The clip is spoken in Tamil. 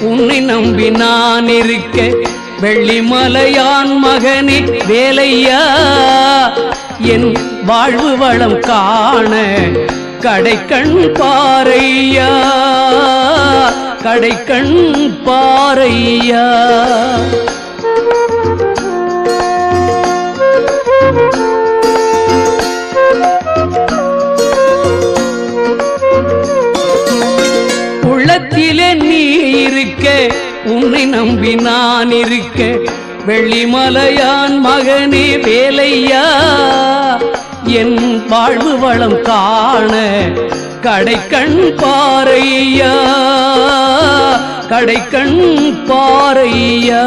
உன்னை நம்பி நான் இருக்க வெள்ளிமலையான் மகனே வேலையா என் வாழ்வு வளம் காண கடைக்கண் பாரையா கடைக்கண் பாரையா. உள்ளத்திலே நீ இருக்க உன்னை நம்பி நான் இருக்க வெள்ளிமலையான் மகனே வேலையா என் வாழ்வு வளம் காண கடைக்கண் பாரையா கடைக்கண் பாரையா.